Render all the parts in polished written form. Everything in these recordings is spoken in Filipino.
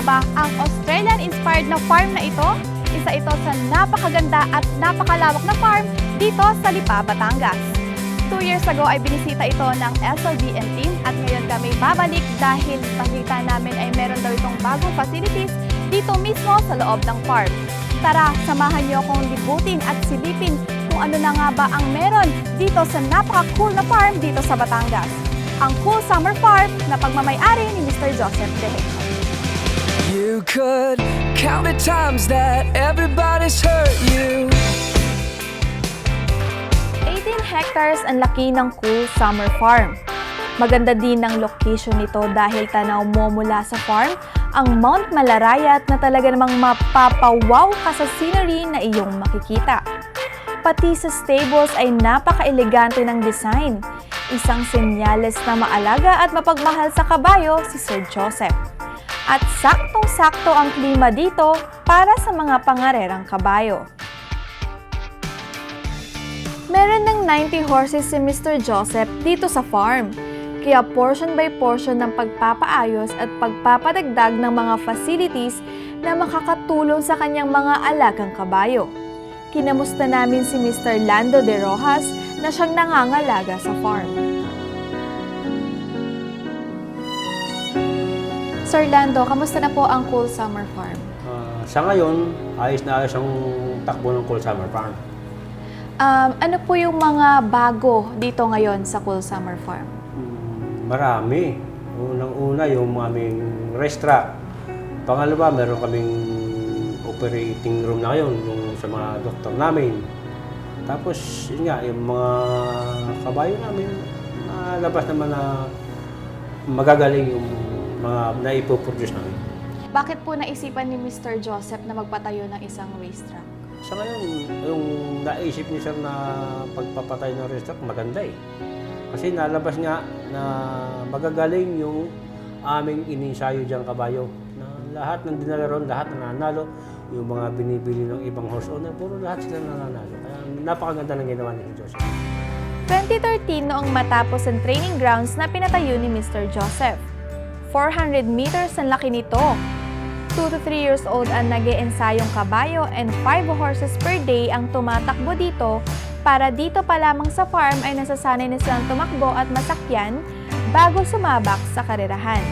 ba ang Australian-inspired na farm na ito? Isa ito sa napakaganda at napakalawak na farm dito sa Lipa, Batangas. 2 years ago ay binisita ito ng SLBN team at ngayon kami babalik dahil pakita namin ay meron daw itong bagong facilities dito mismo sa loob ng farm. Tara, samahan niyo akong libutin at silipin kung ano na nga ba ang meron dito sa napaka-cool na farm dito sa Batangas. Ang Cool Summer Farm na pagmamay-ari ni Mr. Joseph Deheco. You could count the times that everybody's hurt you. 18 hectares ang laki ng Cool Summer Farm. Maganda din ang location nito dahil tanaw mo mula sa farm ang Mount Malarayat na talaga namang mapapawaw ka sa scenery na iyong makikita. Pati sa stables ay napaka-elegante ng design. Isang senyales na maalaga at mapagmahal sa kabayo si Sir Joseph. At saktong-sakto ang klima dito para sa mga pangarerang kabayo. Meron ng 90 horses si Mr. Joseph dito sa farm. Kaya portion by portion ng pagpapaayos at pagpapadagdag ng mga facilities na makakatulong sa kanyang mga alagang kabayo. Kinamusta namin si Mr. Lando De Rojas na siyang nangangalaga sa farm. Sir Lando, kamusta na po ang Cool Summer Farm? Sa ngayon, ayos na ayos ang takbo ng Cool Summer Farm. Ano po yung mga bago dito ngayon sa Cool Summer Farm? Marami. Unang-una yung aming racetrack. Pangalawa, meron kaming operating room na ngayon yung sa mga doktor namin. Tapos, yun nga, yung mga kabayo namin, nalabas naman na magagaling yung mga naipoproduce namin. Bakit po naisipan ni Mr. Joseph na magpatayo ng isang racetrack? Sa ngayon, yung naisip ni Sir na pagpapatay ng racetrack, maganda eh. Kasi nalabas nga na magagaling yung aming ininsayo diyang kabayo. Na lahat ng dinala ron, lahat na nanalo, yung mga binibili ng ibang horse owner, puro lahat sila nananalo. Kaya napakaganda ng ginawa ni Joseph. 2013 noong matapos ang training grounds na pinatayo ni Mr. Joseph. 400 meters ang laki nito. 2 to 3 years old ang nag-eensayong kabayo and 5 horses per day ang tumatakbo dito para dito pa lamang sa farm ay nasasanay na silang tumakbo at masakyan bago sumabak sa karerahan.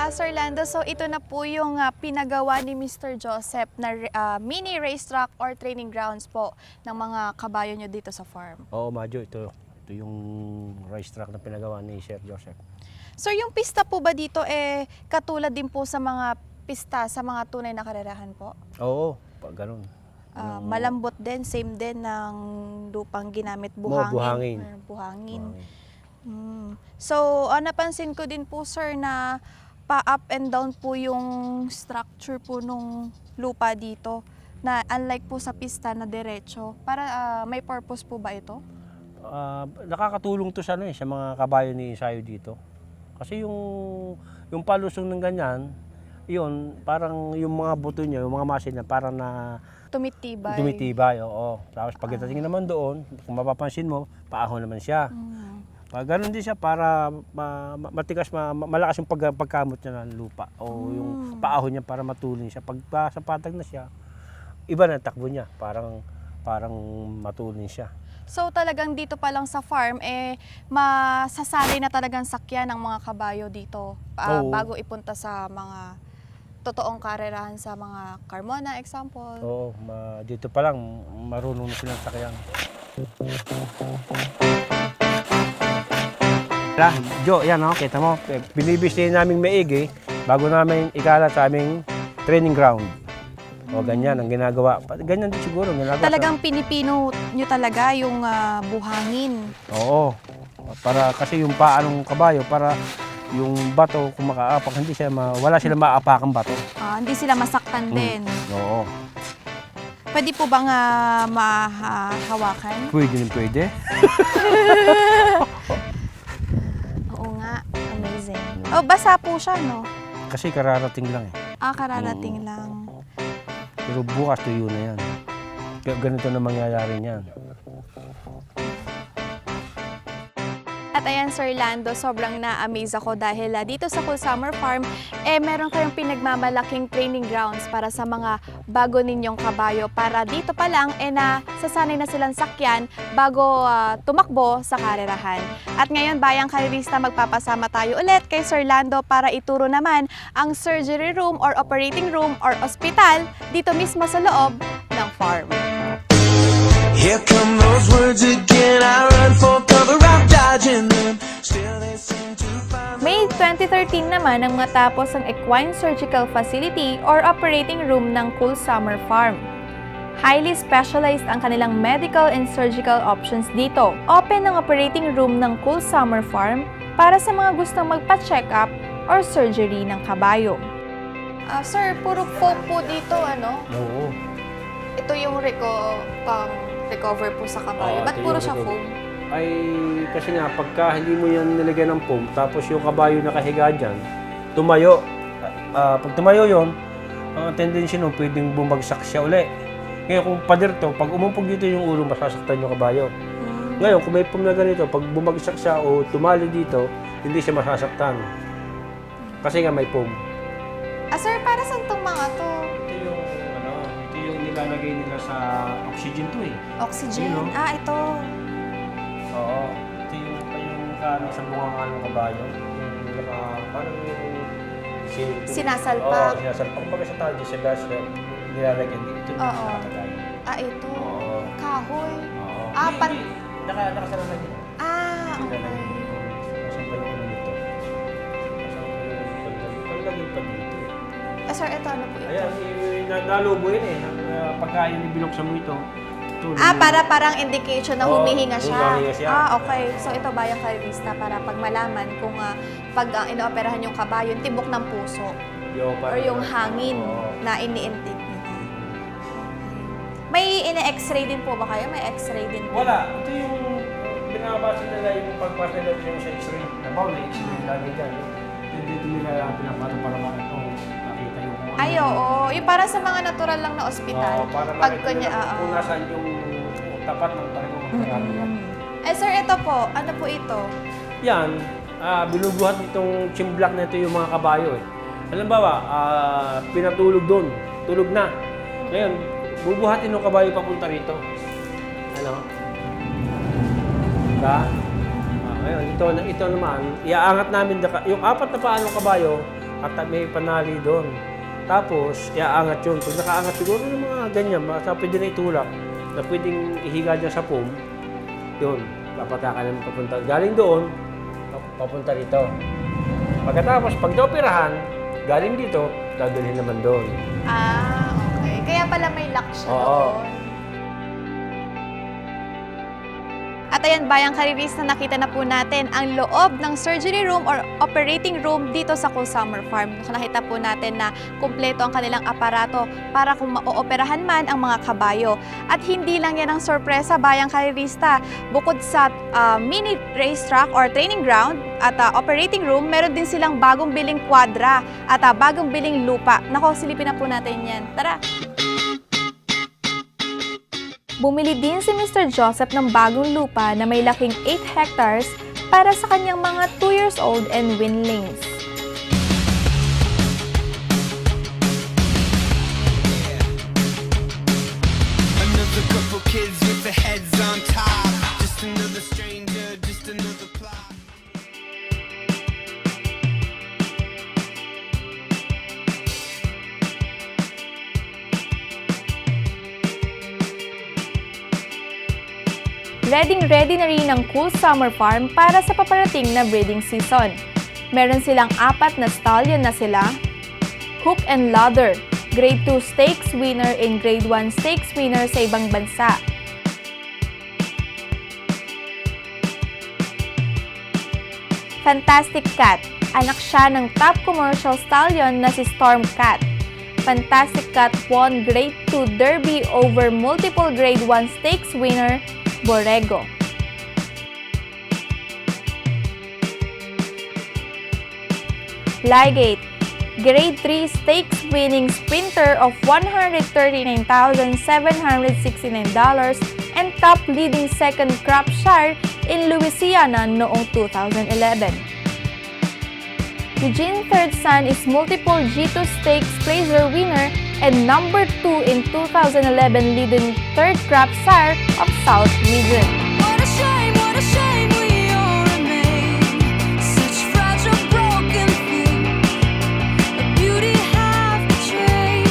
Sir Lando, so ito na po yung pinagawa ni Mr. Joseph na mini racetrack or training grounds po ng mga kabayo nyo dito sa farm. Oo, Madjo, ito yung racetrack na pinagawa ni Sir Joseph. Sir, yung pista po ba dito katulad din po sa mga pista sa mga tunay na karerahan po? Oo, ganun. Malambot din, same din ng lupang ginamit buhangin. Buhangin. So, napansin ko din po sir na pa-up and down po yung structure po nung lupa dito na unlike po sa pista na diretso. Para may purpose po ba ito? Nakakatulong to sa sa mga kabayo ni Sayo dito. Kasi yung palusong ng ganyan, yun, parang yung mga buto niya, yung mga muscle niya, parang na Tumitibay. tumitibay, oo. Tapos pagdating naman doon, kung mapapansin mo, paahon naman siya. Ganun din siya para matigas, malakas yung pagkamot niya ng lupa. O yung paahon niya para matulin siya. Pag sa patag na siya, iba na takbo niya. Parang matulin siya. So talagang dito pa lang sa farm, masasanay na talagang sakyan ng mga kabayo dito bago ipunta sa mga totoong karerahan sa mga Carmona, example. Oo, dito pa lang marunong na silang sakyan. Jo, yan kita mo, binibisitahin namin maigi bago namin ikalat sa aming training ground. O ganyan ang ginagawa. Ganyan din siguro ginagawa. Talagang pinipino nyo talaga yung buhangin. Oo. Kasi yung paa ng kabayo, para yung bato kung makaapak, wala sila maapakang bato. Hindi sila masaktan din. Oo. Pwede po bang mahawakan? Pwede. Oo nga, amazing. Basa po siya, no? Kasi kararating lang Kararating lang. Pero bukas tuyo na yan. Ganito na mangyayari niyan. At ayan, Sir Lando, sobrang na-amaze ako dahil dito sa Cool Summer Farm, meron kayong pinagmamalaking training grounds para sa mga bago ninyong kabayo. Para dito pa lang, nasasanay na silang sakyan bago tumakbo sa karerahan. At ngayon, Bayang Karirista, magpapasama tayo ulit kay Sir Lando para ituro naman ang surgery room or operating room or ospital dito mismo sa loob ng farm. Here come those words again. I run for cover, I'm dodging them. Still they seem to find May 2013 naman nang matapos ang Equine Surgical Facility or operating room ng Cool Summer Farm. Highly specialized ang kanilang medical and surgical options dito. Open ang operating room ng Cool Summer Farm para sa mga gustong magpa-check up or surgery ng kabayo. Sir, puro foam po dito, ano? Oo. Ito yung pang-recover po sa kabayo. Oo, Ba't ito puro yung siya recover. foam? Ay, kasi nga, pagka hindi mo yan nilagyan ng foam, tapos yung kabayo nakahiga dyan, tumayo. Pag tumayo yon, ang tendency nun, pwedeng bumagsak siya uli. Ngayon, kung pader to, pag umumpog dito yung ulo, masasaktan yung kabayo. Ngayon, kung may foam na ganito, pag bumagsak siya o tumali dito, hindi siya masasaktan. Kasi nga may foam. Sir, para saan tong mga to? Ito yung nilalagay nila sa oxygen to eh. Oxygen? Yun, no? Ito. Oo. Ito yung sa bunga ng kabayo. Yung parang yung Sinasalpak. Oo, sinasalpak. Kumbaga sa tao, sa gas, nilalagyan dito. Ito yung Oo. nakatagay. Ito. Oo. Kahoy. Oo. Pan... Nakasara na dito. Okay. Nasaan ba yung ano nito? Paglagay pa dito. Sir, ito ano po ito? Ayan, nalubo yun eh. Pagkain ni binuksan mo ito. Para parang indication na Oo, humihinga siya. humihinga siya. Okay. So ito Bayang Karirista para pag malaman kung pag inooperahan yung kabayo, yung tibok ng puso or yung hangin na ini-intake nila. May ine-x-ray din po ba kayo? May x-ray din po? Wala. Ito yung binabasa nila yung pagpasa nila yung sa x-ray. Nabaw na x-ray lagi dyan. Dito nila pinapasa para makita yung kung ano. Ay, oo. Yung para sa mga natural lang na ospital. Oo, para Pag makita kunya, nila kung nasaan yung tapat ng talagang magkakaroon. Sir, ito po. Ano po ito? Yan, binubuhat nitong chimblak na ito yung mga kabayo eh. Halimbawa, pinatulog doon, tulog na. Ngayon, bubuhatin ng kabayo papunta rito. Ano? Diba? Ngayon, ito naman, iaangat namin, yung apat na paa ng kabayo, at may panali doon. Tapos, iaangat yun. Pag nakaangat siguro ng mga ganyan, pwede na itulak, na pwedeng ihiga dyan sa foam, yun, papatakan namin papunta. Galing doon, papunta rito. Pagkatapos, pag naoperahan, galing dito, dadalhin naman doon. Okay. Kaya pala may lock siya Oo. doon. At ayan, Bayang Karirista, nakita na po natin ang loob ng surgery room or operating room dito sa Cool Summer Farm. Nakita po natin na kumpleto ang kanilang aparato para kung maooperahan man ang mga kabayo. At hindi lang yan ang sorpresa, Bayang Karirista. Bukod sa mini racetrack or training ground at operating room, meron din silang bagong biling kwadra at bagong biling lupa. Nako, silipin na po natin yan. Tara! Bumili din si Mr. Joseph ng bagong lupa na may laking 8 hectares para sa kanyang mga 2 years old and weanlings. Another couple kids with their heads on top. Just another stranger, just another plot. Ready na rin ang Cool Summer Farm para sa paparating na breeding season. Meron silang 4 na stallion na sila, Hook and Ladder, Grade 2 stakes winner and Grade 1 stakes winner sa ibang bansa. Fantastic Cat, anak siya ng top commercial stallion na si Storm Cat. Fantastic Cat won Grade 2 Derby over multiple Grade 1 stakes winner Borrego. Ligate, Grade 3 stakes winning sprinter of $139,769 and top leading second crop share in Louisiana noong 2011. Eugene's third son is multiple G2 Stakes Placer winner and number 2 in 2011 leading third crop sire of South Region. What a shame we all remain such fragile, broken things. A beauty half betrayed.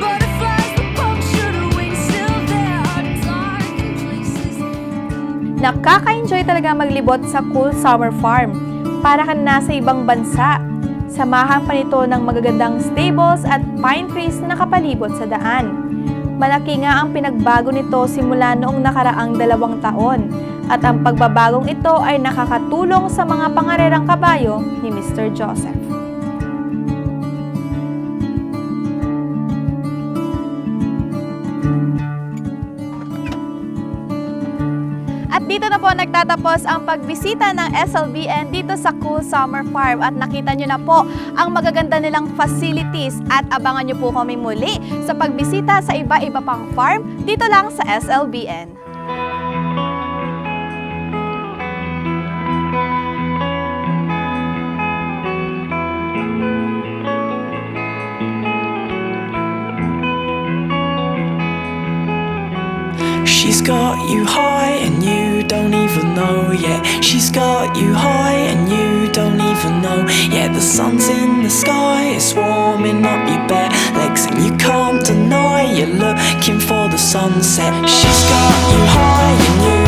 Butterflies that punctured her wings, still there are darkened places. Nakaka-enjoy talaga maglibot sa Cool Summer Farm. Para ka nasa ibang bansa. Samahan pa nito ng magagandang stables at pine trees na nakapalibot sa daan. Malaki nga ang pinagbago nito simula noong nakaraang 2 taon at ang pagbabagong ito ay nakakatulong sa mga pangarerang kabayo ni Mr. Joseph. At dito na po nagtatapos ang pagbisita ng SLBN dito sa Cool Summer Farm at nakita nyo na po ang magaganda nilang facilities at abangan nyo po kami muli sa pagbisita sa iba-iba pang farm dito lang sa SLBN. She's got you high and you don't even know yet. She's got you high and you don't even know yet. The sun's in the sky, it's warming up your bare legs, and you can't deny you're looking for the sunset. She's got you high and you